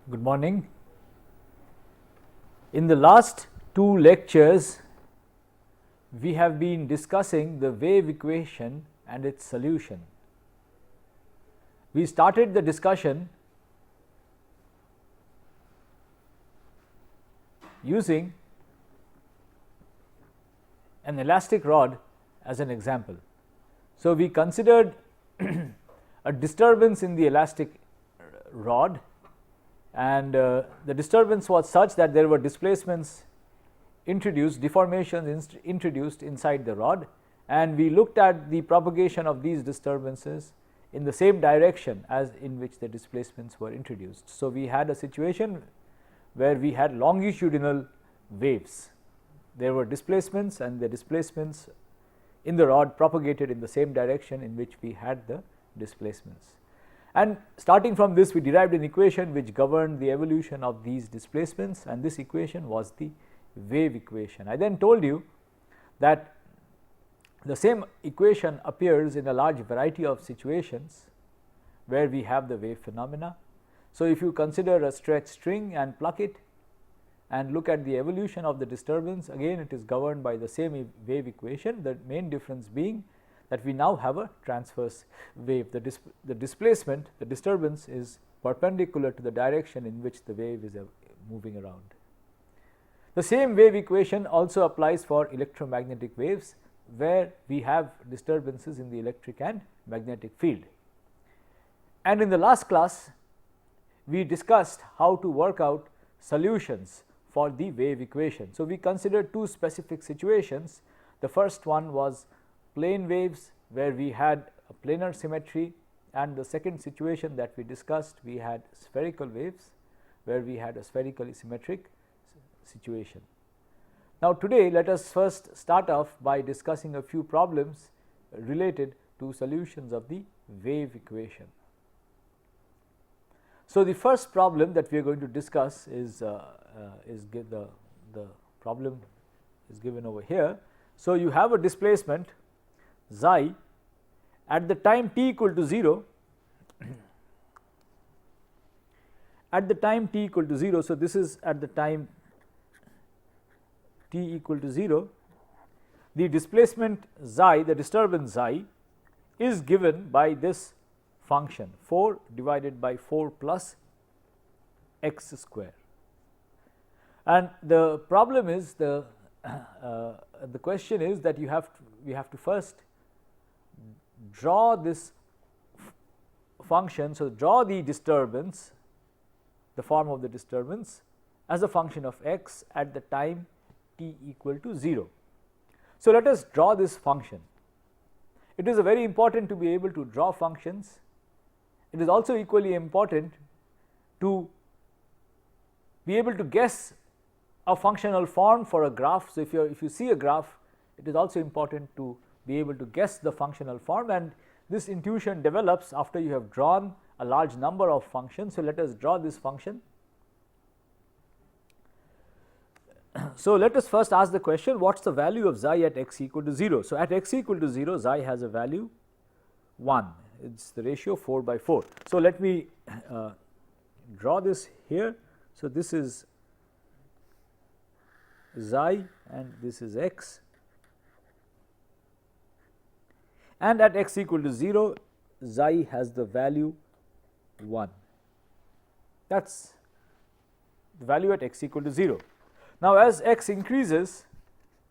Good morning. In the last two lectures, we have been discussing the wave equation and its solution. We started the discussion using an elastic rod as an example. So, we considered a disturbance in the elastic rod, and the disturbance was such that there were displacements introduced, deformations introduced inside the rod, and we looked at the propagation of these disturbances in the same direction as in which the displacements were introduced. So, we had a situation where we had longitudinal waves. There were displacements, and the displacements in the rod propagated in the same direction in which we had the displacements. And starting from this, we derived an equation which governed the evolution of these displacements, and this equation was the wave equation. I then told you that the same equation appears in a large variety of situations where we have the wave phenomena. So, if you consider a stretched string and pluck it and look at the evolution of the disturbance, again it is governed by the same wave equation, the main difference being that we now have a transverse wave. The displacement, the disturbance is perpendicular to the direction in which the wave is moving around. The same wave equation also applies for electromagnetic waves, where we have disturbances in the electric and magnetic field. And in the last class, we discussed how to work out solutions for the wave equation. So, we considered two specific situations. The first one was plane waves, where we had a planar symmetry, and the second situation that we discussed, we had spherical waves where we had a spherically symmetric situation. Now, today let us first start off by discussing a few problems related to solutions of the wave equation. So, the first problem that we are going to discuss is the problem is given over here. So, you have a displacement xi at the time t equal to 0, at the time t equal to 0. So, this is at the time t equal to 0, the displacement xi, the disturbance xi, is given by this function 4 divided by 4 plus x square. And the problem is the question is that we have to first draw this function. So, draw the disturbance, the form of the disturbance as a function of x at the time t equal to 0. So, let us draw this function. It is very important to be able to draw functions. It is also equally important to be able to guess a functional form for a graph. So, if you see a graph, it is also important to be able to guess the functional form, and this intuition develops after you have drawn a large number of functions. So, let us draw this function. So, let us first ask the question, what is the value of xi at x equal to 0? So, at x equal to 0, xi has a value 1, it is the ratio 4 by 4. So, let me draw this here. So, this is xi and this is x, and at x equal to 0, xi has the value 1. That is the value at x equal to 0. Now, as x increases,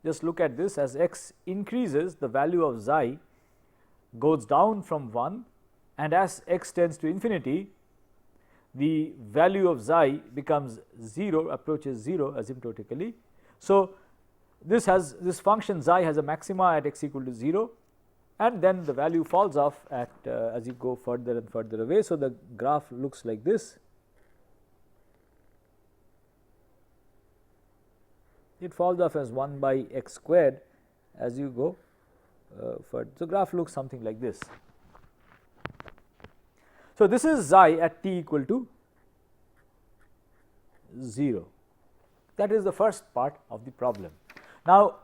just look at this, as x increases, the value of xi goes down from 1, and as x tends to infinity, the value of xi becomes 0, approaches 0 asymptotically. So, this function xi has a maxima at x equal to 0, and then the value falls off at as you go further and further away. So, the graph looks like this. It falls off as 1 by x squared as you go further. So, graph looks something like this. So, this is xi at t equal to 0. That is the first part of the problem. Now,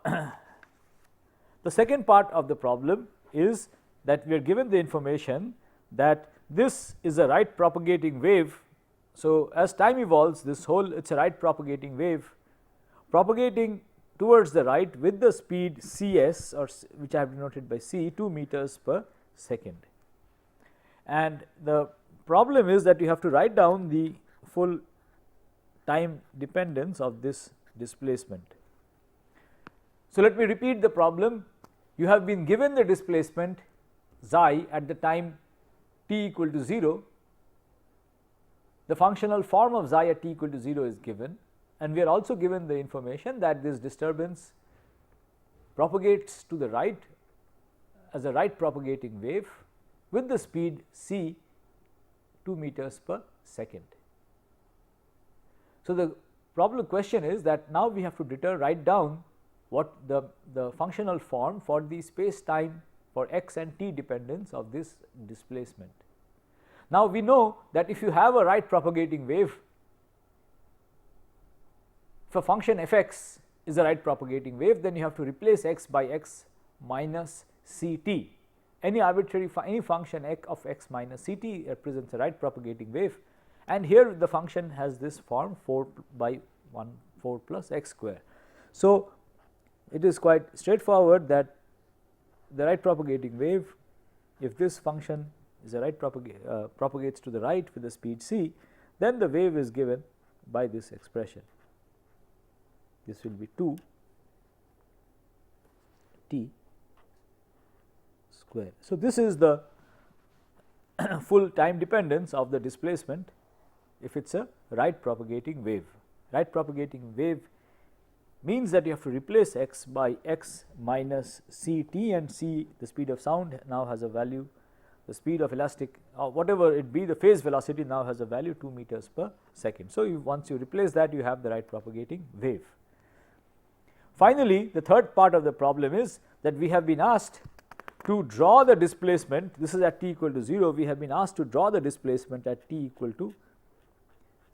the second part of the problem is that we are given the information that this is a right propagating wave So, as time evolves, this whole it is a right propagating wave propagating towards the right with the speed Cs, or which I have denoted by c, 2 meters per second. And the problem is that you have to write down the full time dependence of this displacement. So, let me repeat the problem. You have been given the displacement xi at the time t equal to 0. The functional form of xi at t equal to 0 is given, and we are also given the information that this disturbance propagates to the right as a right propagating wave with the speed c 2 meters per second. So, the problem question is that now we have to write down what the functional form for the space time for x and t dependence of this displacement. Now, we know that if you have a right propagating wave, if a function f x is a right propagating wave, then you have to replace x by x minus c t. Any arbitrary any function of x minus c t represents a right propagating wave, and here the function has this form 4 by 1 4 plus x square. So, it is quite straightforward that the right propagating wave, if this function is a right propagates to the right with the speed c, then the wave is given by this expression. This will be 2 t square. So, this is the full time dependence of the displacement if it is a right propagating wave. Right propagating wave means that you have to replace x by x minus c t, and c, the speed of sound, now has a value, the speed of elastic whatever it be, the phase velocity now has a value 2 meters per second. So, once you replace that, you have the right propagating wave. Finally, the third part of the problem is that we have been asked to draw the displacement. This is at t equal to 0, we have been asked to draw the displacement at t equal to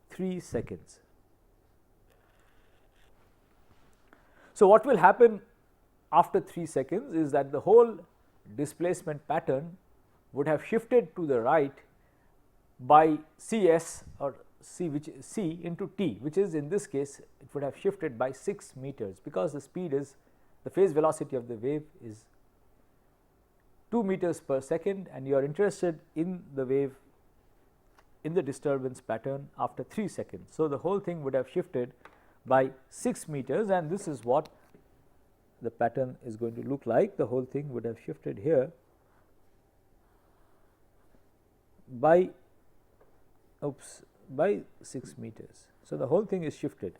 3 seconds. So, what will happen after 3 seconds is that the whole displacement pattern would have shifted to the right by Cs or c, which is c into t, which is in this case it would have shifted by 6 meters, because the speed is, the phase velocity of the wave is 2 meters per second, and you are interested in the wave in the disturbance pattern after 3 seconds. So, the whole thing would have shifted by 6 meters, and this is what the pattern is going to look like. The whole thing would have shifted here by 6 meters. So, the whole thing is shifted.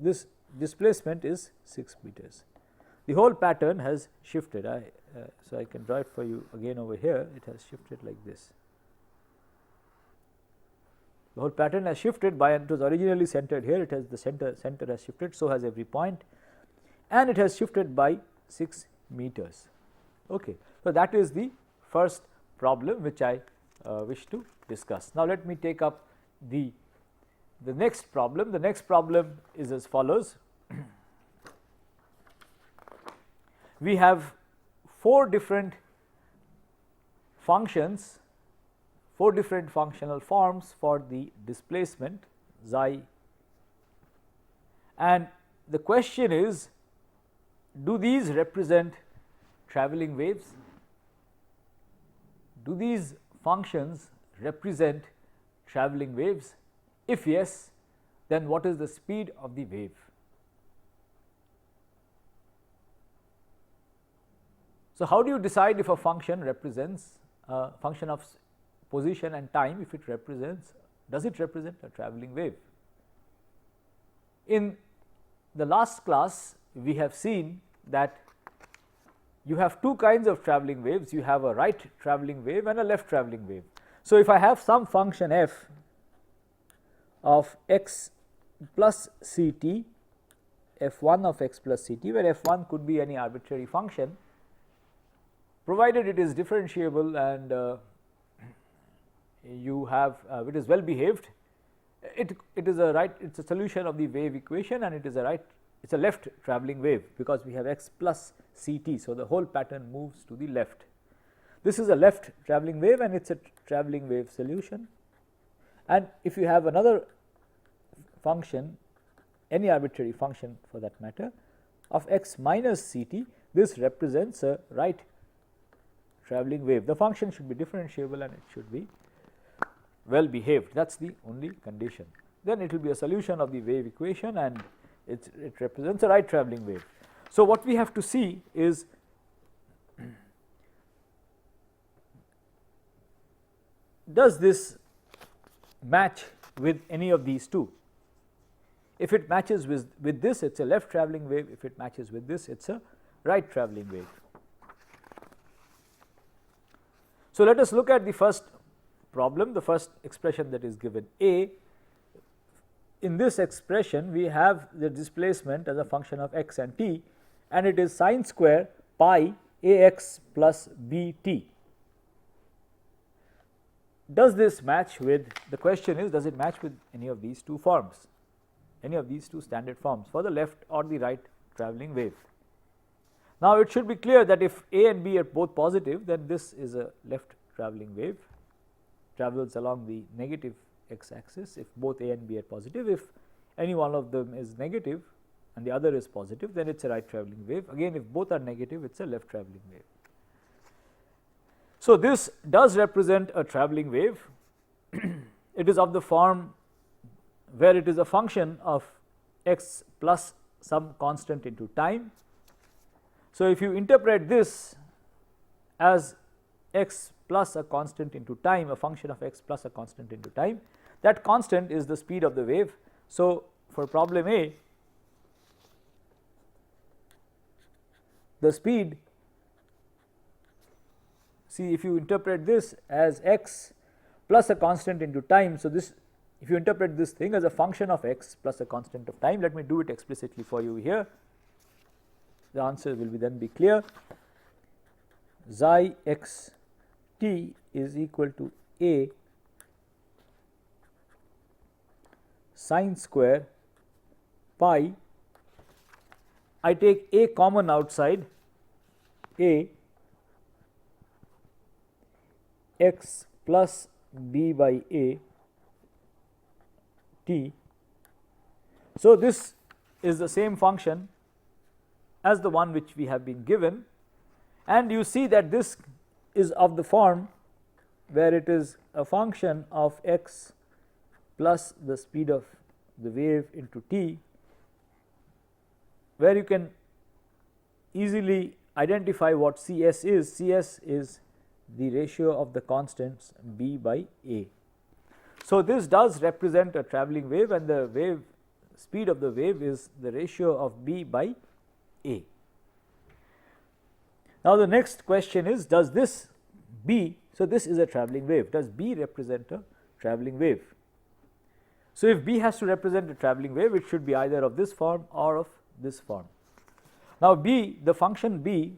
This displacement is 6 meters. The whole pattern has shifted. So, I can draw it for you again over here. It has shifted like this. The whole pattern has shifted by, it was originally centered here, it has the center has shifted, so has every point, and it has shifted by 6 meters. Okay. So, that is the first problem which I wish to discuss. Now, let me take up the next problem. The next problem is as follows. We have 4 different functions, 4 different functional forms for the displacement xi, and the question is, do these represent travelling waves? Do these functions represent travelling waves? If yes, then what is the speed of the wave? So, how do you decide if a function represents a function of position and time, if it represents, does it represent a travelling wave? In the last class, we have seen that you have 2 kinds of travelling waves. You have a right travelling wave and a left travelling wave. So, if I have some function f of x plus c t, f1 of x plus c t, where f1 could be any arbitrary function, provided it is differentiable and you have it is well behaved, it is a right, it is a solution of the wave equation, and it is a right, it is a left travelling wave, because we have x plus c t. So, the whole pattern moves to the left. This is a left travelling wave and it is a travelling wave solution, And if you have another function, any arbitrary function for that matter, of x minus c t, this represents a right travelling wave. The function should be differentiable and it should be well behaved. That is the only condition. Then it will be a solution of the wave equation and it represents a right travelling wave. So, what we have to see is does this match with any of these two? If it matches with this, it is a left travelling wave. If it matches with this, it is a right travelling wave. So, let us look at the first problem, the first expression that is given. A, in this expression we have the displacement as a function of x and t, and it is sine square pi a x plus b t. Does this match with, the question is, does it match with any of these two forms, any of these two standard forms for the left or the right travelling wave? Now, it should be clear that if a and b are both positive, then this is a left travelling wave, travels along the negative x axis if both a and b are positive. If any one of them is negative and the other is positive, then it is a right travelling wave. Again, if both are negative, it is a left travelling wave. So, this does represent a travelling wave. It is of the form where it is a function of x plus some constant into time. So, if you interpret this as x plus a constant into time, a function of x plus a constant into time, that constant is the speed of the wave. So, for problem A, the speed, see, if you interpret this as x plus a constant into time. So, this, if you interpret this thing as a function of x plus a constant of time, let me do it explicitly for you here. The answer will then be clear. Xi x t is equal to a sine square pi, I take a common outside, a x plus b by a t. So, this is the same function as the one which we have been given, and you see that this is of the form where it is a function of x plus the speed of the wave into t, where you can easily identify what Cs is. Cs is the ratio of the constants b by a. So, this does represent a travelling wave, and the wave speed of the wave is the ratio of b by a. Now, the next question is, does this b, so this is a travelling wave, does b represent a travelling wave? So, if b has to represent a travelling wave, it should be either of this form or of this form. Now, b, the function b,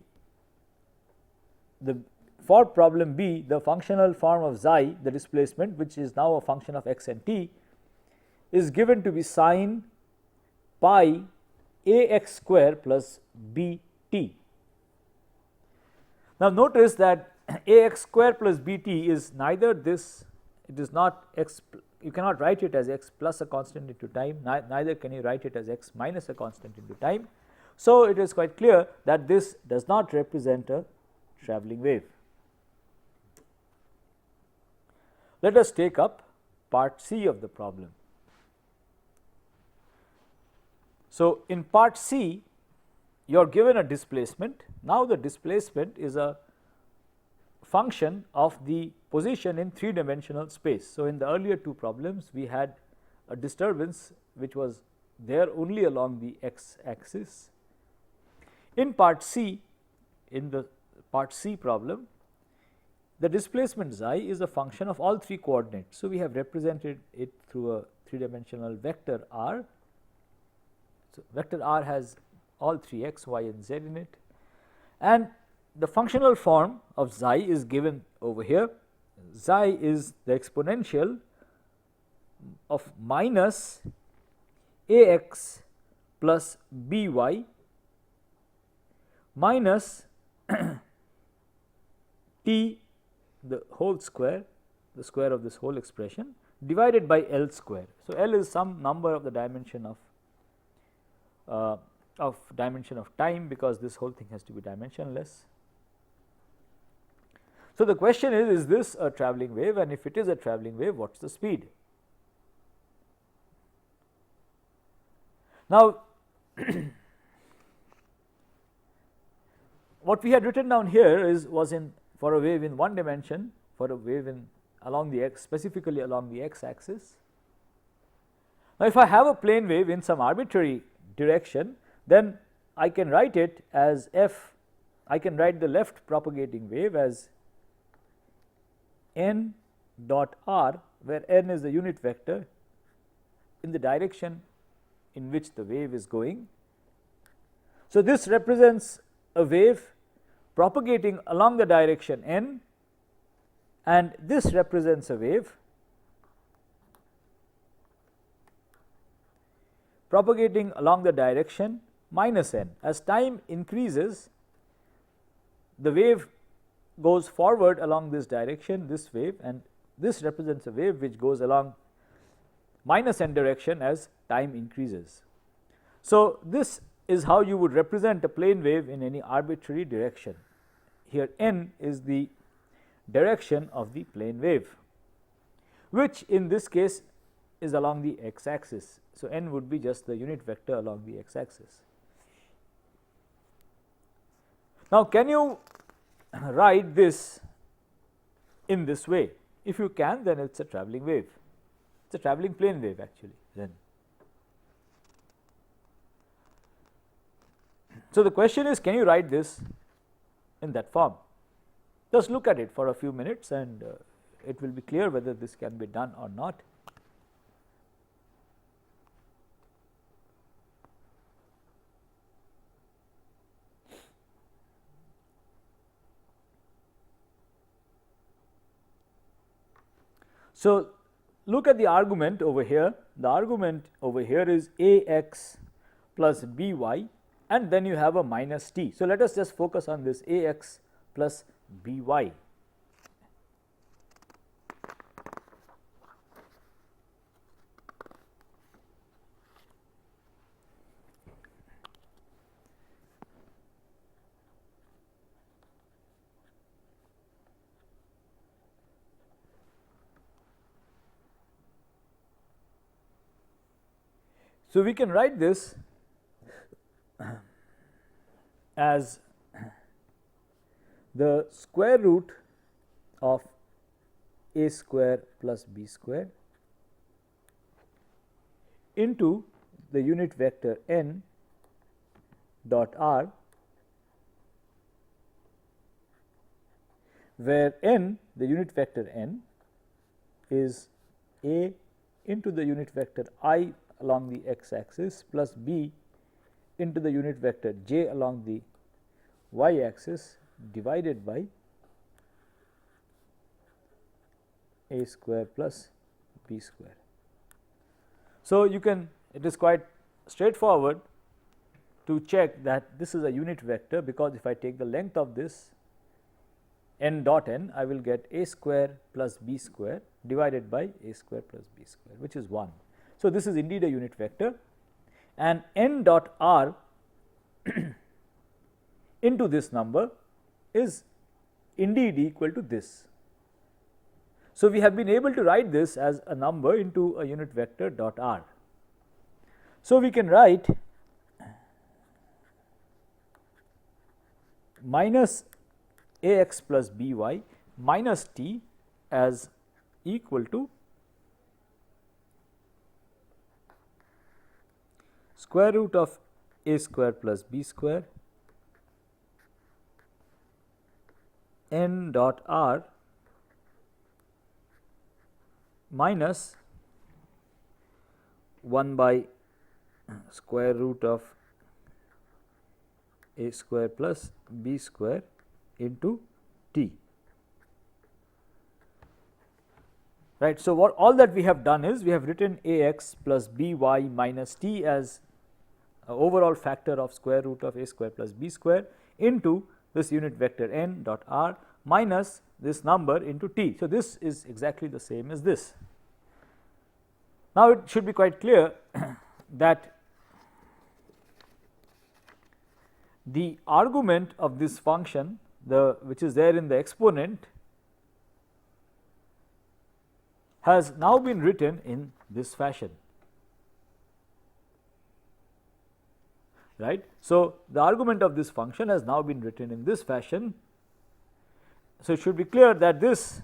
for problem b, the functional form of xi, the displacement, which is now a function of x and t, is given to be sine pi a x square plus b t. Now, notice that a x square plus b t is neither this, it is not x, you cannot write it as x plus a constant into time, neither can you write it as x minus a constant into time. So, it is quite clear that this does not represent a travelling wave. Let us take up part C of the problem. So, in part C, you are given a displacement. Now, the displacement is a function of the position in 3-dimensional space. So, in the earlier two problems, we had a disturbance which was there only along the x axis. In part C, in the part C problem, the displacement xi is a function of all three coordinates. So, we have represented it through a 3-dimensional vector r. So, vector r has all three x, y and z in it, and the functional form of xi is given over here. Xi is the exponential of minus ax plus by minus t the whole square, the square of this whole expression, divided by L square. So, L is some number of the dimension of time, because this whole thing has to be dimensionless. So, the question is this a travelling wave, and if it is a travelling wave, what is the speed? Now, what we had written down here was for a wave in one dimension, for a wave along the x, specifically along the x axis. Now, if I have a plane wave in some arbitrary direction, then I can write it as f, I can write the left propagating wave as n dot r, where n is the unit vector in the direction in which the wave is going. So, this represents a wave propagating along the direction n, and this represents a wave propagating along the direction minus n. As time increases, the wave goes forward along this direction, this wave, and this represents a wave which goes along minus n direction as time increases. So, this is how you would represent a plane wave in any arbitrary direction. Here n is the direction of the plane wave, which in this case is along the x axis. So, n would be just the unit vector along the x axis. Now, can you write this in this way? If you can, then it is a travelling wave, it is a travelling plane wave actually then. So, the question is, can you write this in that form? Just look at it for a few minutes and it will be clear whether this can be done or not. So, look at the argument over here. The argument over here is Ax plus By, and then you have a minus t. So, let us just focus on this Ax plus By. So, we can write this as the square root of a square plus b square into the unit vector n dot r, where n, the unit vector n, is a into the unit vector I along the x axis plus b into the unit vector j along the y axis divided by a square plus b square. So, you can, it is quite straightforward to check that this is a unit vector, because if I take the length of this n dot n, I will get a square plus b square divided by a square plus b square, which is 1. So, this is indeed a unit vector, and n dot r into this number is indeed equal to this. So, we have been able to write this as a number into a unit vector dot r. So, we can write minus Ax plus By minus t as equal to square root of a square plus b square n dot r minus 1 by square root of a square plus b square into t. Right. So, what all that we have done is we have written Ax plus By minus t as overall factor of square root of a square plus b square into this unit vector n dot r minus this number into t. So, this is exactly the same as this. Now, it should be quite clear that the argument of this function, which is there in the exponent, has now been written in this fashion, right. So, the argument of this function has now been written in this fashion. So, it should be clear that this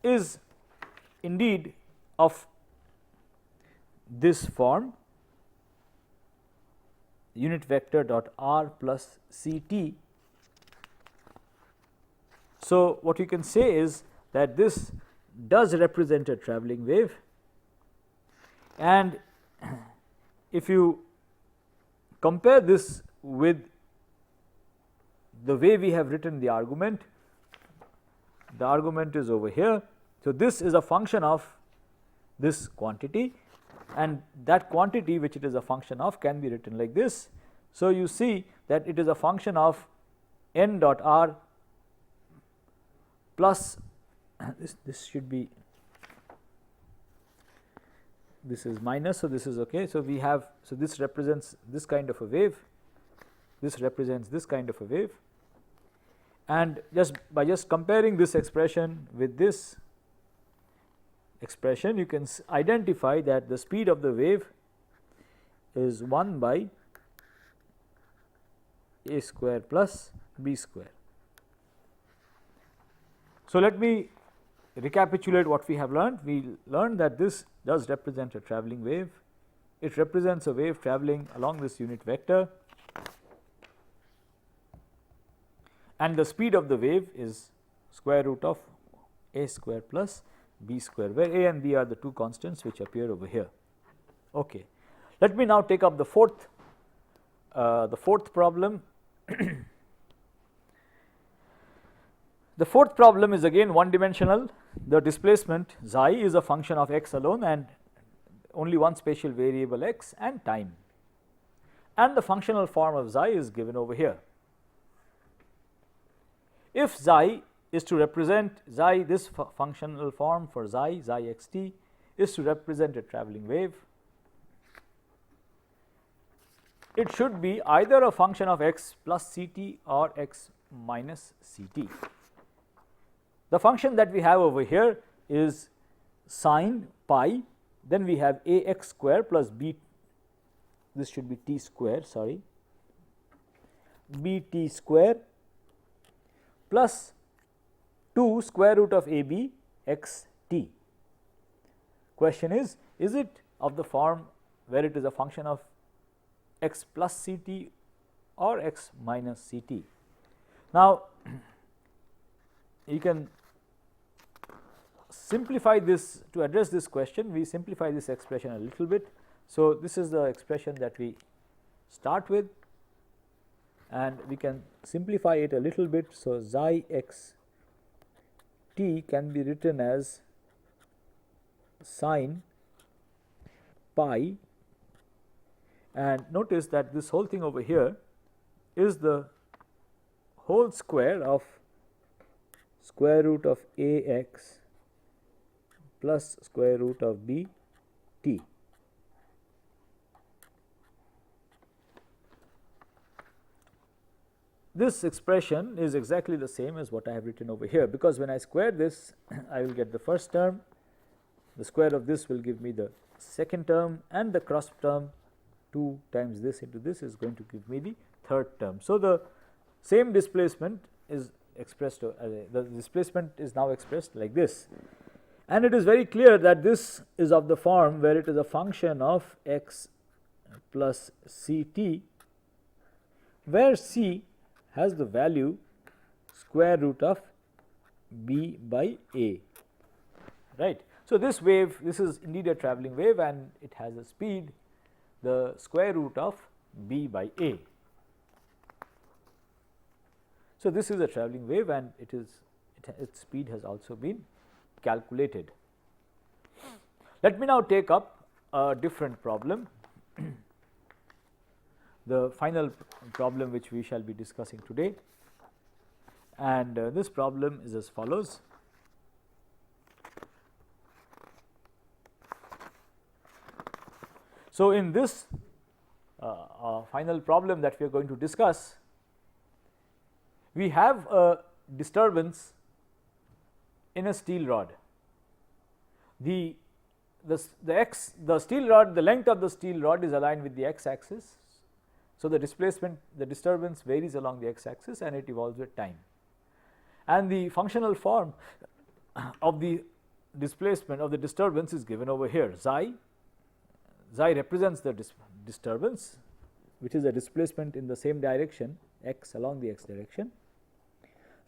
is indeed of this form, unit vector dot r plus c t. So, what you can say is that this does represent a travelling wave, and if you compare this with the way we have written the argument is over here. So, this is a function of this quantity, and that quantity which it is a function of can be written like this. So, you see that it is a function of n dot r plus this should be, this is minus. So, this is okay. So, we have, so this represents this kind of a wave, this represents this kind of a wave, and by just comparing this expression with this expression, you can identify that the speed of the wave is 1 by a square plus b square. So, let me recapitulate what we have learned. We learned that this does represent a travelling wave. It represents a wave travelling along this unit vector, and the speed of the wave is square root of a square plus b square, where a and b are the two constants which appear over here. Okay. Let me now take up the fourth problem. The fourth problem is again one dimensional. The displacement xi is a function of x alone and only one spatial variable x and time, and the functional form of xi is given over here. If xi is to represent xi, this functional form for xi xt is to represent a travelling wave, it should be either a function of x plus ct or x minus ct. The function that we have over here is sine pi, then we have ax square plus b, this should be t square, sorry, bt square plus 2 square root of ab x t. Question is it of the form where it is a function of x plus ct or x minus ct? Now, you can simplify this. To address this question, we simplify this expression a little bit. So, this is the expression that we start with, and we can simplify it a little bit. So, xi x t can be written as sine pi, and notice that this whole thing over here is the whole square of square root of ax plus square root of b t. This expression is exactly the same as what I have written over here, because when I square this I will get the first term, the square of this will give me the second term, and the cross term 2 times this into this is going to give me the third term. So, the same displacement is expressed, the displacement is now expressed like this, and it is very clear that this is of the form where it is a function of x plus ct, where c has the value square root of b by a, right. So, this wave, this is indeed a travelling wave, and it has a speed the square root of b by a. So, this is a travelling wave, and its speed has also been calculated. Let me now take up a different problem, the final problem which we shall be discussing today, and this problem is as follows. So, in this final problem that we are going to discuss, we have a disturbance in a steel rod. The steel rod, the length of the steel rod is aligned with the x axis. So, the displacement, the disturbance varies along the x axis and it evolves with time. And the functional form of the displacement of the disturbance is given over here. Xi represents the disturbance, which is a displacement in the same direction, x along the x direction.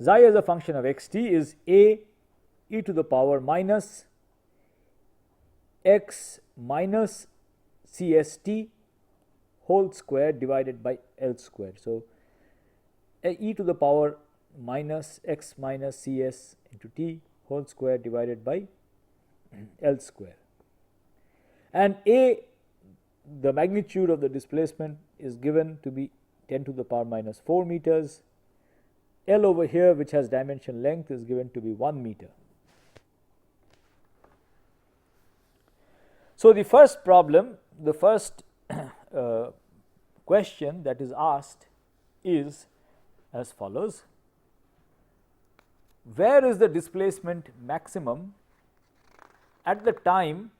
Xi as a function of xt is a e to the power minus x minus cst whole square divided by L square. So, e to the power minus x minus cs into t whole square divided by L square. And a, the magnitude of the displacement, is given to be 10 to the power minus 4 meters. L over here, which has dimension length, is given to be 1 meter. So, the first problem, the first question that is asked is as follows: where is the displacement maximum at the time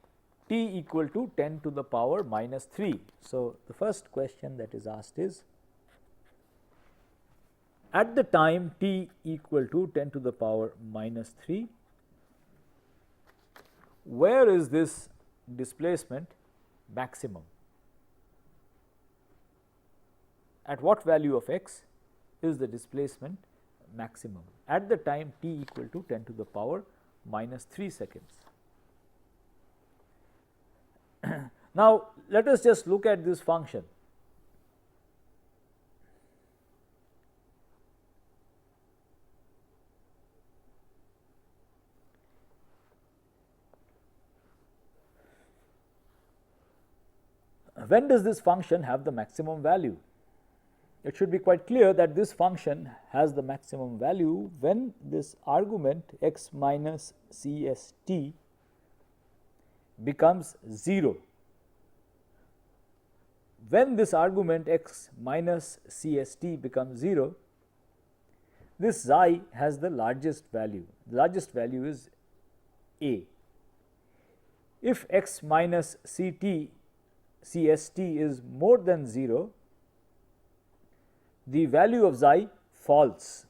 t equal to 10 to the power minus 3? So, the first question that is asked is, at the time t equal to 10 to the power minus 3, where is this displacement maximum? At what value of x is the displacement maximum at the time t equal to 10 to the power minus 3 seconds? Now, let us just look at this function. When does this function have the maximum value? It should be quite clear that this function has the maximum value when this argument x minus cst becomes 0. When this argument x minus cst becomes 0, this xi has the largest value. The largest value is a. If x minus cst is more than 0, the value of xi falls.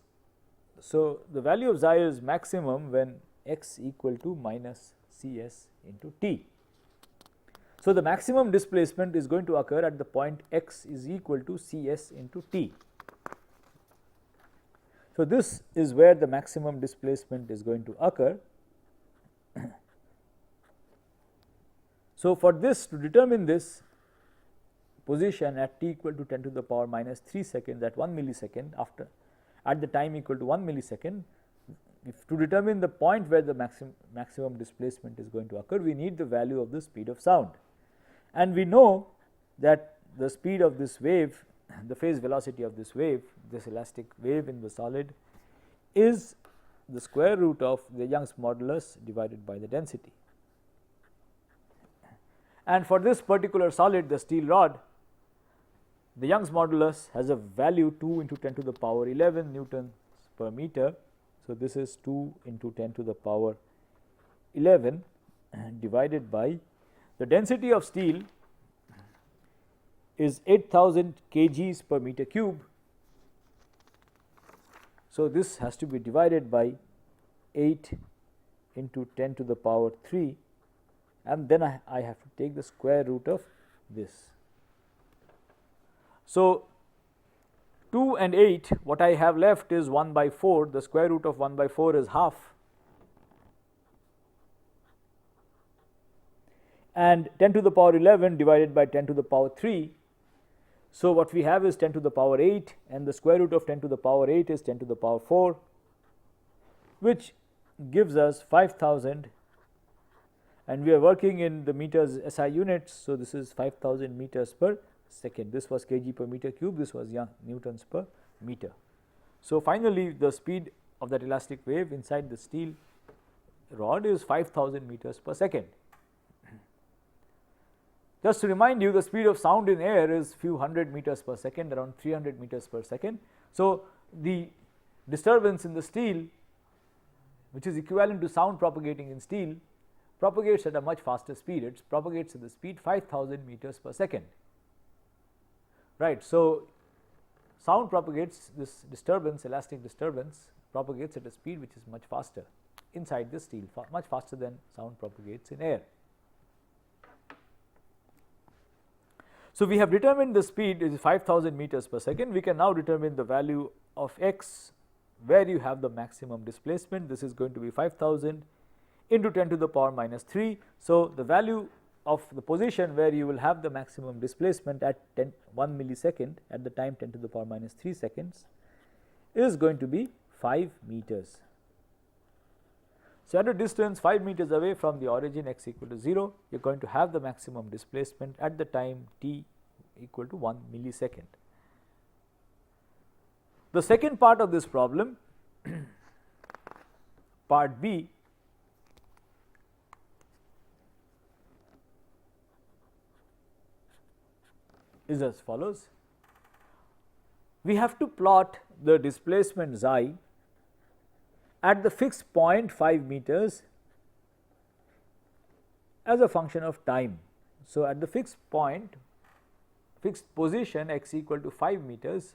So, the value of xi is maximum when x equal to minus cs into t. So, the maximum displacement is going to occur at the point x is equal to cs into t. So, this is where the maximum displacement is going to occur. So, for this, to determine this position at t equal to 10 to the power minus 3 seconds at 1 millisecond at the time equal to 1 millisecond, to determine the point where the maximum displacement is going to occur, we need the value of the speed of sound. And we know that the speed of this wave, the phase velocity of this wave, this elastic wave in the solid, is the square root of the Young's modulus divided by the density. And for this particular solid, the steel rod, the Young's modulus has a value 2 into 10 to the power 11 newtons per meter. So, this is 2 into 10 to the power 11 divided by the density of steel is 8000 kgs per meter cube. So, this has to be divided by 8 into 10 to the power 3, and then I have to take the square root of this. So, 2 and 8, what I have left is 1 by 4, the square root of 1 by 4 is half, and 10 to the power 11 divided by 10 to the power 3. So, what we have is 10 to the power 8, and the square root of 10 to the power 8 is 10 to the power 4, which gives us 5000, and we are working in the meters SI units. So, this is 5000 meters per second. This was kg per meter cube, this was newtons per meter. So, finally, the speed of that elastic wave inside the steel rod is 5000 meters per second. Just to remind you, the speed of sound in air is few hundred meters per second, around 300 meters per second. So, the disturbance in the steel, which is equivalent to sound propagating in steel, propagates at a much faster speed. It propagates at the speed 5000 meters per second, right. So, sound propagates, this disturbance, elastic disturbance propagates at a speed which is much faster inside the steel, much faster than sound propagates in air. So, we have determined the speed is 5000 meters per second. We can now determine the value of x where you have the maximum displacement. This is going to be 5000 into 10 to the power minus 3. So, the value of the position where you will have the maximum displacement at 1 millisecond at the time 10 to the power minus 3 seconds is going to be 5 meters. So, at a distance 5 meters away from the origin x equal to 0, you are going to have the maximum displacement at the time t equal to 1 millisecond. The second part of this problem, part B, is as follows. We have to plot the displacement xi at the fixed point 5 meters as a function of time. So, at the fixed point, fixed position x equal to 5 meters,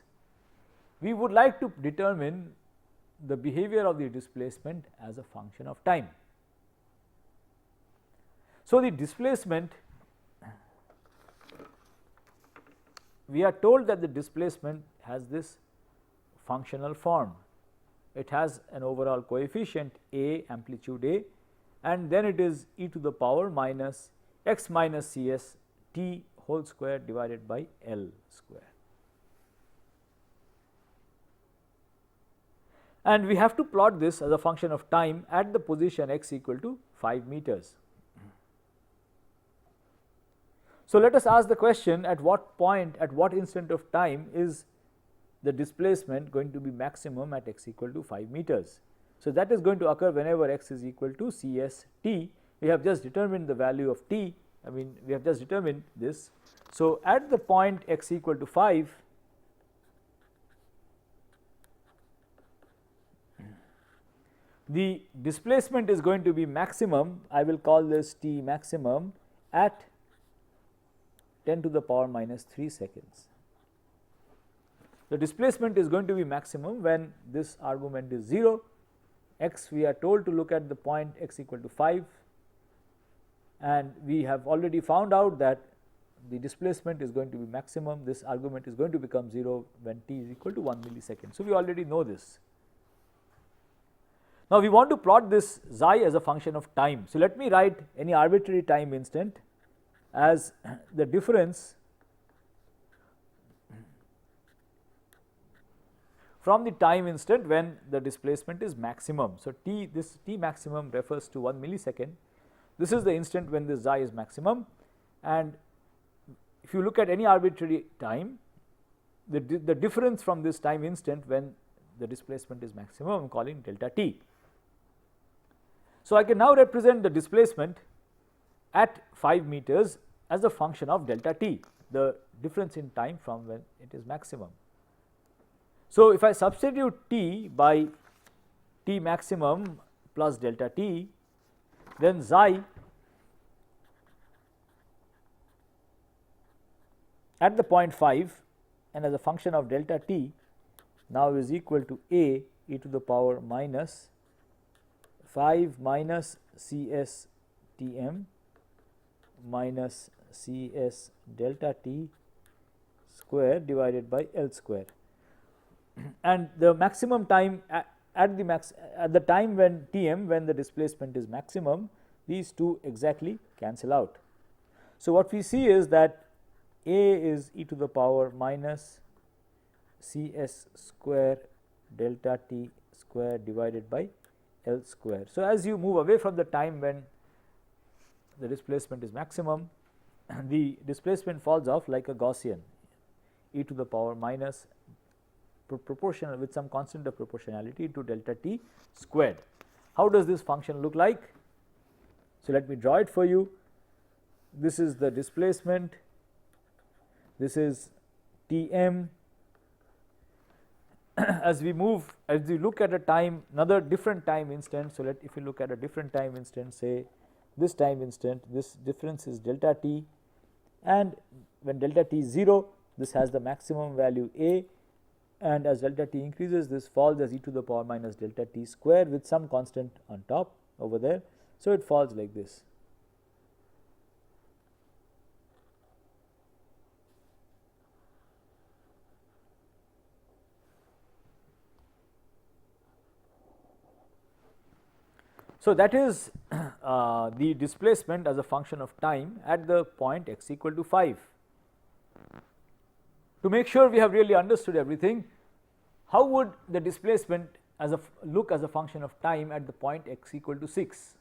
we would like to determine the behavior of the displacement as a function of time. So, the displacement, we are told that the displacement has this functional form. It has an overall coefficient a, amplitude a, and then it is e to the power minus x minus cs t whole square divided by L square. And we have to plot this as a function of time at the position x equal to 5 meters. So, let us ask the question, at what point, at what instant of time is the displacement going to be maximum at x equal to 5 meters. So, that is going to occur whenever x is equal to cs t. We have just determined the value of t, we have just determined this. So, at the point x equal to 5, the displacement is going to be maximum, I will call this t maximum, at 10 to the power minus 3 seconds. The displacement is going to be maximum when this argument is 0, x we are told to look at the point x equal to 5, and we have already found out that the displacement is going to be maximum, this argument is going to become 0 when t is equal to 1 millisecond. So, we already know this. Now, we want to plot this xi as a function of time. So, let me write any arbitrary time instant as the difference from the time instant when the displacement is maximum. So, this t maximum refers to 1 millisecond. This is the instant when this xi is maximum, and if you look at any arbitrary time, the difference from this time instant when the displacement is maximum, I am calling delta t. So, I can now represent the displacement at 5 meters as a function of delta t, the difference in time from when it is maximum. So, if I substitute t by t maximum plus delta t, then xi at the point 5 and as a function of delta t now is equal to a e to the power minus 5 minus cs Tm minus cs delta t square divided by L square, and the maximum time at the time when Tm, when the displacement is maximum, these two exactly cancel out. So, what we see is that a is e to the power minus cs square delta t square divided by L square. So, as you move away from the time when the displacement is maximum, the displacement falls off like a Gaussian, e to the power minus proportional with some constant of proportionality to delta t squared. How does this function look like? So, let me draw it for you. this is the displacement, this is Tm. As we move, as we look at a time, another different time instant. So, if you look at a different time instant, say this time instant, this difference is delta t, and when delta t is 0, this has the maximum value a, and as delta t increases, this falls as e to the power minus delta t square with some constant on top over there. So, it falls like this. So, that is the displacement as a function of time at the point x equal to 5. To make sure we have really understood everything, how would the displacement as a look as a function of time at the point x equal to 6?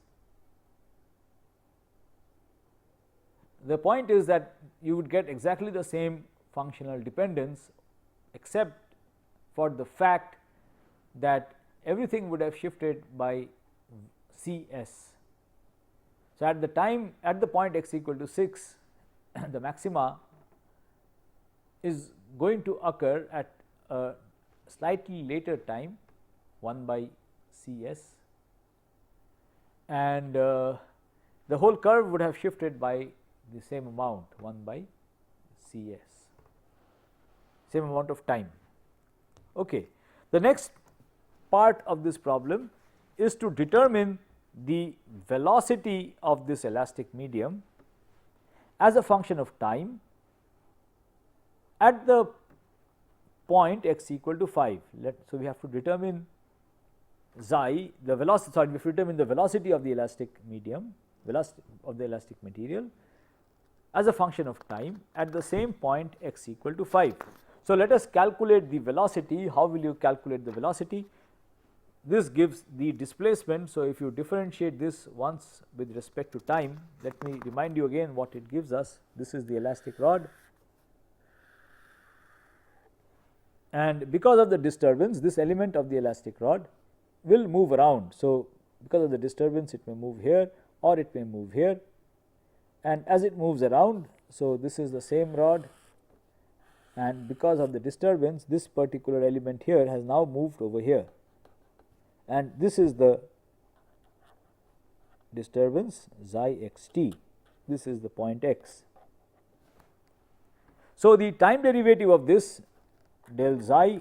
The point is that you would get exactly the same functional dependence, except for the fact that everything would have shifted by Cs. So, at the time at the point x equal to 6, the maxima is going to occur at a slightly later time 1 by Cs, and the whole curve would have shifted by the same amount 1 by Cs, same amount of time. Okay. The next part of this problem is to determine the velocity of this elastic medium as a function of time at the point x equal to 5. So, we have to determine xi, the velocity, sorry, we have to determine the velocity of the elastic medium, velocity of the elastic material as a function of time at the same point x equal to 5. So, let us calculate the velocity. How will you calculate the velocity? This gives the displacement. So, if you differentiate this once with respect to time, let me remind you again what it gives us. This is the elastic rod, and because of the disturbance, this element of the elastic rod will move around. So, because of the disturbance, it may move here or it may move here, and as it moves around, so this is the same rod, and because of the disturbance, this particular element here has now moved over here, and this is the disturbance xi x t. This is the point x. So, the time derivative of this del xi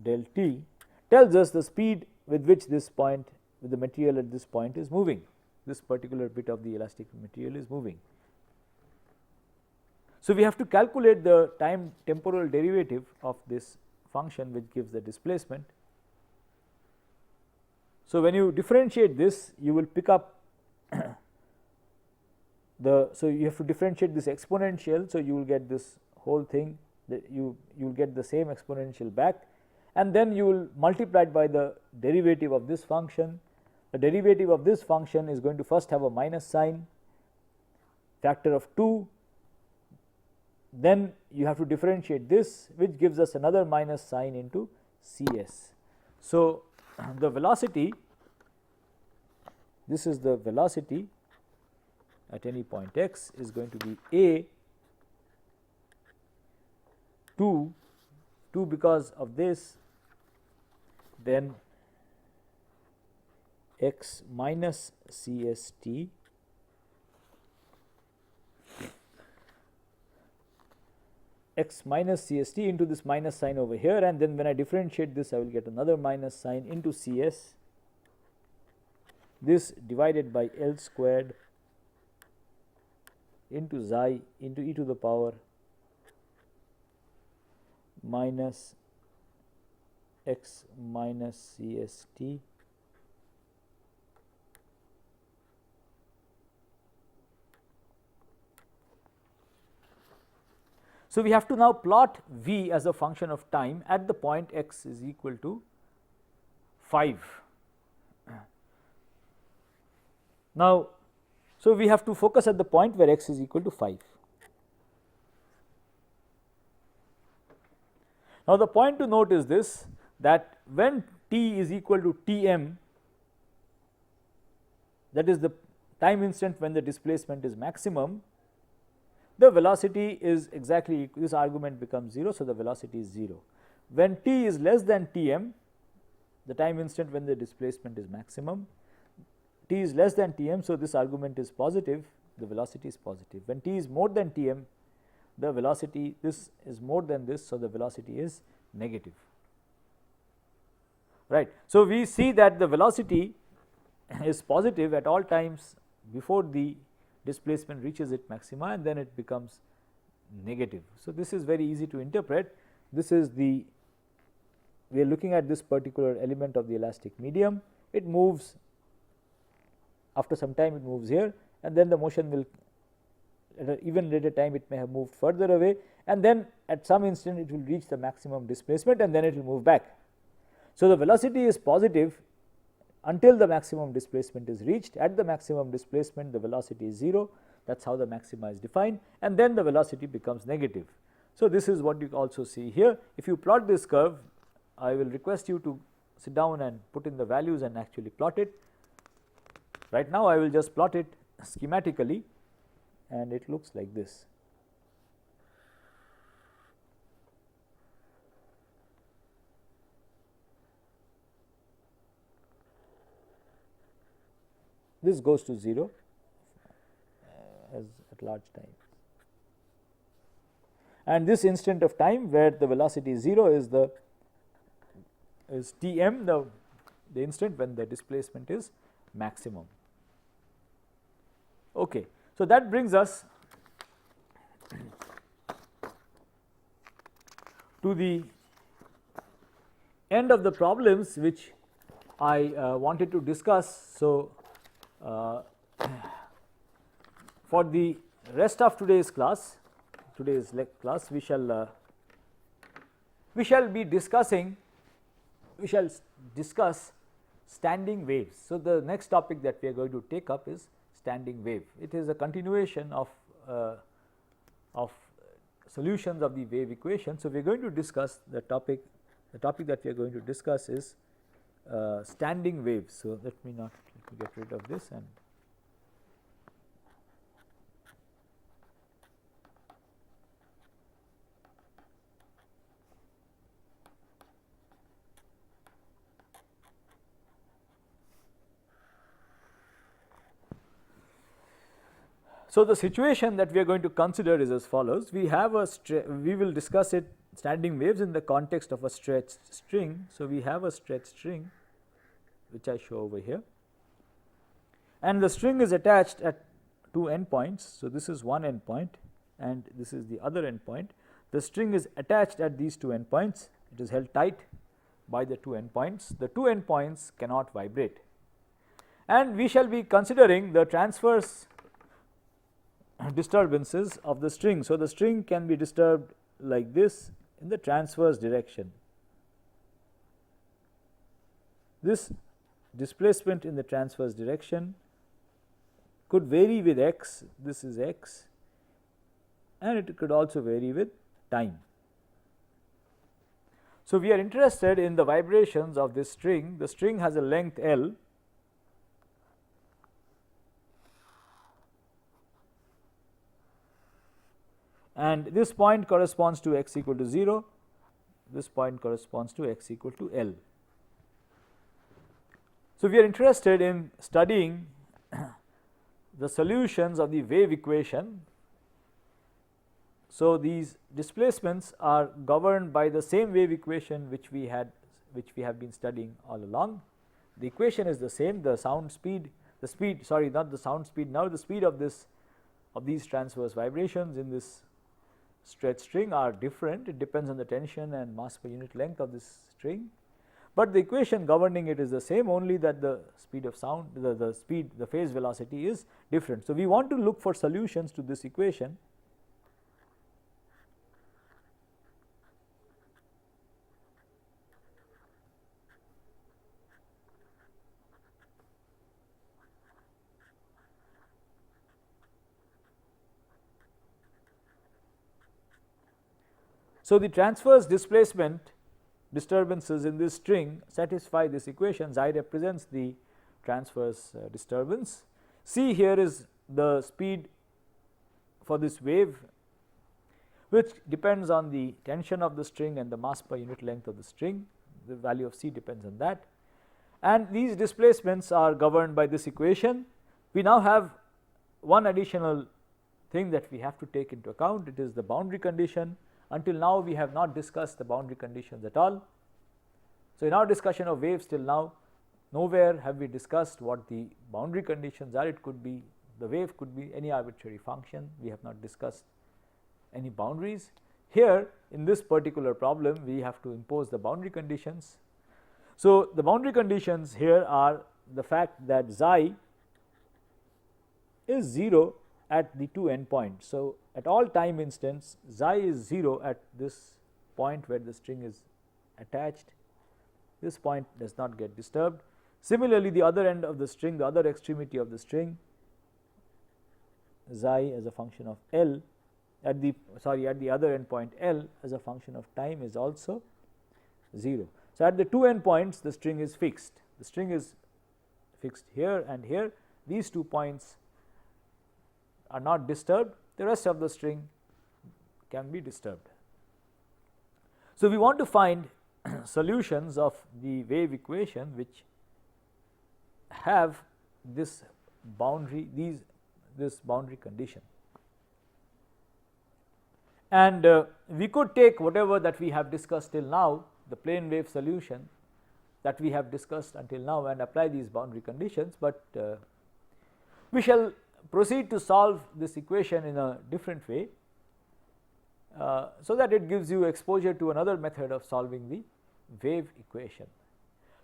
del t tells us the speed with which this point, with the material at this point is moving. This particular bit of the elastic material is moving. So, we have to calculate the time temporal derivative of this function which gives the displacement. So, when you differentiate this, you will pick up so you have to differentiate this exponential. So, you will get this whole thing, that you will get the same exponential back, and then you will multiply it by the derivative of this function. The derivative of this function is going to first have a minus sign, factor of 2, then you have to differentiate this, which gives us another minus sign into Cs. So, the velocity, this is the velocity at any point x, is going to be a 2 because of this, then x minus Cst x minus Cst into this minus sign over here, and then when I differentiate this, I will get another minus sign into Cs, this divided by L squared into xi into e to the power minus x minus Cst So, we have to now plot v as a function of time at the point x is equal to 5. Now, so we have to focus at the point where x is equal to 5. Now, the point to note is this, that when t is equal to Tm, that is the time instant when the displacement is maximum, the velocity is exactly this argument becomes 0. So, the velocity is 0. When t is less than Tm, the time instant when the displacement is maximum, t is less than Tm. So, this argument is positive, the velocity is positive. When t is more than Tm, the velocity, this is more than this. So, the velocity is negative, right. So, we see that the velocity is positive at all times before the displacement reaches its maxima, and then it becomes negative. So, this is very easy to interpret. This is the, we are looking at this particular element of the elastic medium. It moves, after some time it moves here, and then the motion will, at an even later time it may have moved further away, and then at some instant it will reach the maximum displacement, and then it will move back. So, the velocity is positive until the maximum displacement is reached. At the maximum displacement, the velocity is 0, that is how the maxima is defined, and then the velocity becomes negative. So, this is what you also see here. If you plot this curve, I will request you to sit down and put in the values and actually plot it. Right now, I will just plot it schematically, and it looks like this. This goes to 0 as at large time, and this instant of time where the velocity is 0 is the Tm, the instant when the displacement is maximum. Okay. So, that brings us to the end of the problems which I wanted to discuss. So, for the rest of today's class, we shall be discussing, we shall discuss standing waves. So, the next topic that we are going to take up is standing wave. It is a continuation of solutions of the wave equation. So, we are going to discuss the topic that we are going to discuss is standing waves. So, let me get rid of this and so, the situation that we are going to consider is as follows. We have a we will discuss it standing waves in the context of a stretched string. So, we have a stretched string which I show over here, and the string is attached at two endpoints. So, this is one endpoint and this is the other endpoint. The string is attached at these two endpoints, it is held tight by the two endpoints. The two endpoints cannot vibrate, and we shall be considering the transverse disturbances of the string. So, the string can be disturbed like this in the transverse direction. This displacement in the transverse direction could vary with x, this is x, and it could also vary with time. So, we are interested in the vibrations of this string. The string has a length L, and this point corresponds to x equal to 0, this point corresponds to x equal to L. So, we are interested in studying the solutions of the wave equation. So, these displacements are governed by the same wave equation which we have been studying all along. The equation is the same, the sound speed, the speed, sorry, not the sound speed, now the speed of these transverse vibrations in this stretched string are different. It depends on the tension and mass per unit length of this string, but the equation governing it is the same, only that the speed of sound, the phase velocity is different. So, we want to look for solutions to this equation. So, the transverse displacement disturbances in this string satisfy this equation. Xi represents the transverse disturbance. c here is the speed for this wave, which depends on the tension of the string and the mass per unit length of the string. The value of c depends on that, and these displacements are governed by this equation. We now have one additional thing that we have to take into account. It is the boundary condition. Until now we have not discussed the boundary conditions at all. So, in our discussion of waves till now, nowhere have we discussed what the boundary conditions are. It could be, the wave could be any arbitrary function. We have not discussed any boundaries. Here in this particular problem we have to impose the boundary conditions. So, the boundary conditions here are the fact that xi is 0 at the two endpoints. So, at all time instants xi is 0 at this point where the string is attached. This point does not get disturbed. Similarly, the other end of the string, the other extremity of the string, xi as a function of L at the at the other endpoint L as a function of time is also 0. So, at the two endpoints the string is fixed. The string is fixed here and here. These 2 points are not disturbed, the rest of the string can be disturbed. So, we want to find solutions of the wave equation which have this boundary, this boundary condition, and we could take whatever that we have discussed till now, the plane wave solution that we have discussed until now, and apply these boundary conditions, but we shall proceed to solve this equation in a different way, so that it gives you exposure to another method of solving the wave equation.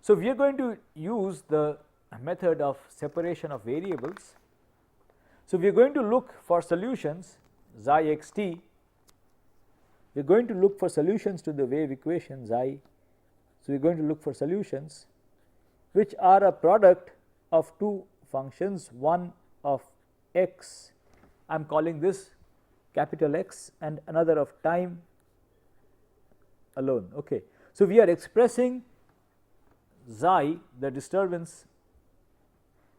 So, we are going to use the method of separation of variables. So, we are going to look for solutions xi x t, we are going to look for solutions to the wave equation xi. So, we are going to look for solutions which are a product of two functions, one of x, I am calling this capital X, and another of time alone. Okay. So, we are expressing xi, the disturbance,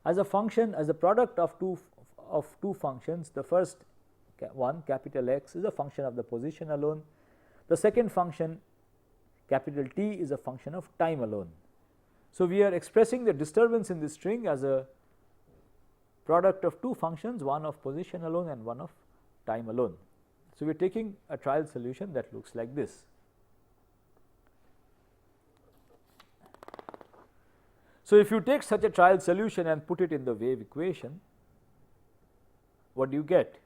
as a function, as a product of two functions. The first one, capital X, is a function of the position alone. The second function, capital T, is a function of time alone. So, we are expressing the disturbance in the string as a product of two functions, one of position alone and one of time alone. So, we are taking a trial solution that looks like this. So, if you take such a trial solution and put it in the wave equation, what do you get?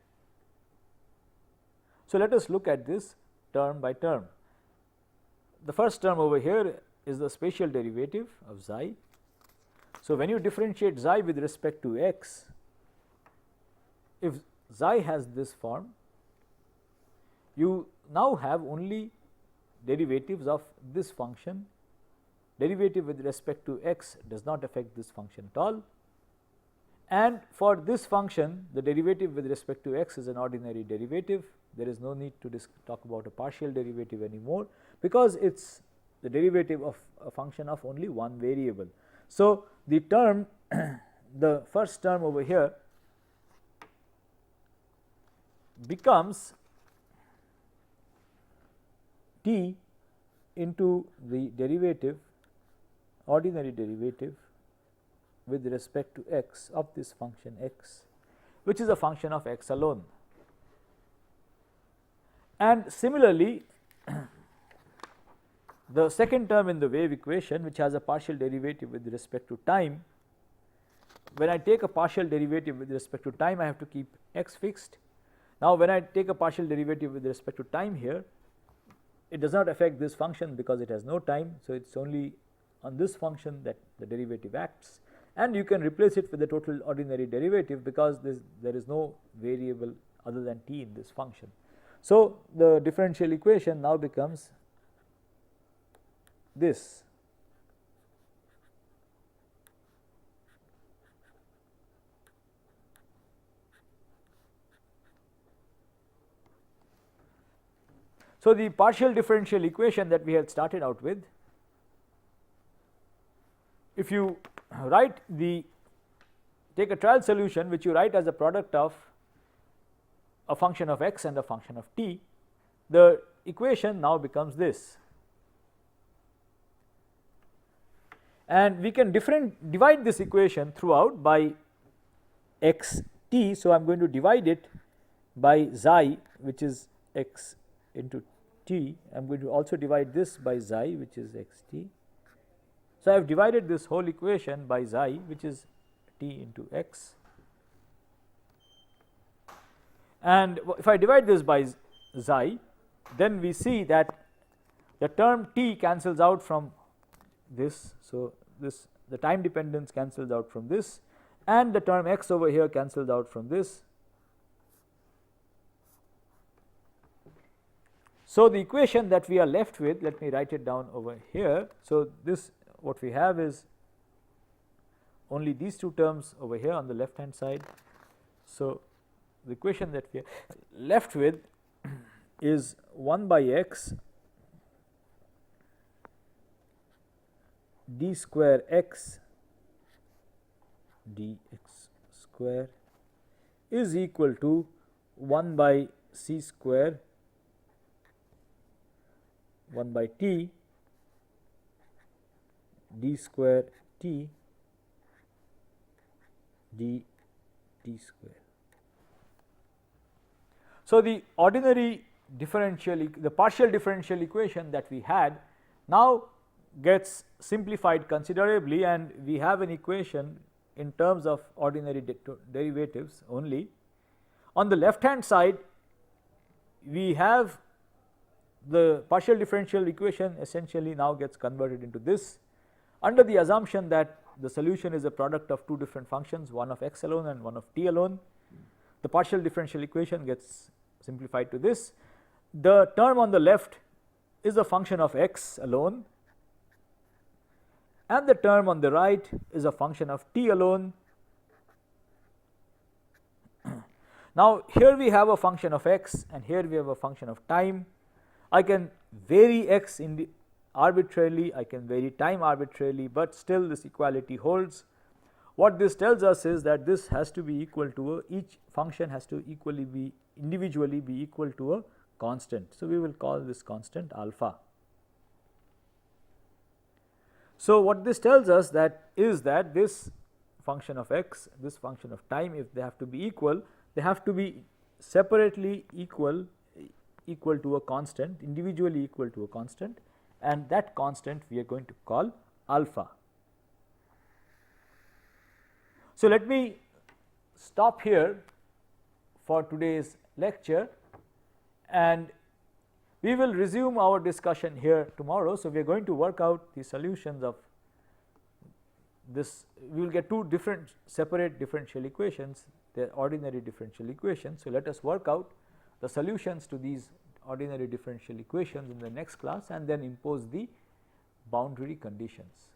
So, let us look at this term by term. The first term over here is the spatial derivative of xi. So, when you differentiate xi with respect to x, if xi has this form, you now have only derivatives of this function. Derivative with respect to x does not affect this function at all, and for this function the derivative with respect to x is an ordinary derivative. There is no need to talk about a partial derivative anymore, because it is the derivative of a function of only one variable. So, the term the first term over here becomes t into the derivative, ordinary derivative with respect to x of this function x, which is a function of x alone. And similarly, the second term in the wave equation, which has a partial derivative with respect to time, when I take a partial derivative with respect to time, I have to keep x fixed. Now, when I take a partial derivative with respect to time here, it does not affect this function because it has no time. So, it is only on this function that the derivative acts, and you can replace it with the total ordinary derivative because there is no variable other than t in this function. So, the differential equation now becomes this. So, the partial differential equation that we had started out with, if you write the take a trial solution which you write as a product of a function of x and a function of t, the equation now becomes this, and we can divide this equation throughout by x t. So, I am going to divide it by xi, which is x into t. I am going to also divide this by xi, which is x t. So, I have divided this whole equation by xi, which is t into x, and if I divide this by xi, then we see that the term t cancels out from this. So, this the time dependence cancels out from this, and the term x over here cancels out from this. So, the equation that we are left with, let me write it down over here. So, this what we have is only these two terms over here on the left hand side. So, the equation that we are left with is 1 by x d square x dx square is equal to 1 by c square 1 by t d square t d t square. So, the ordinary differential, the partial differential equation that we had now gets simplified considerably, and we have an equation in terms of ordinary derivatives only. On the left hand side, we have the partial differential equation essentially now gets converted into this, under the assumption that the solution is a product of two different functions, one of x alone and one of t alone. The partial differential equation gets simplified to this. The term on the left is a function of x alone, and the term on the right is a function of t alone. Now, here we have a function of x and here we have a function of time. I can vary x arbitrarily, I can vary time arbitrarily, but still this equality holds. What this tells us is that this has to be equal to each function has to individually be equal to a constant. So, we will call this constant alpha. So, what this tells us that is that this function of x, this function of time, if they have to be equal, they have to be separately equal to a constant, individually equal to a constant, and that constant we are going to call alpha. So, let me stop here for today's lecture, and we will resume our discussion here tomorrow. So, we are going to work out the solutions of this. We will get two different separate differential equations, they are ordinary differential equations. So, let us work out the solutions to these ordinary differential equations in the next class and then impose the boundary conditions.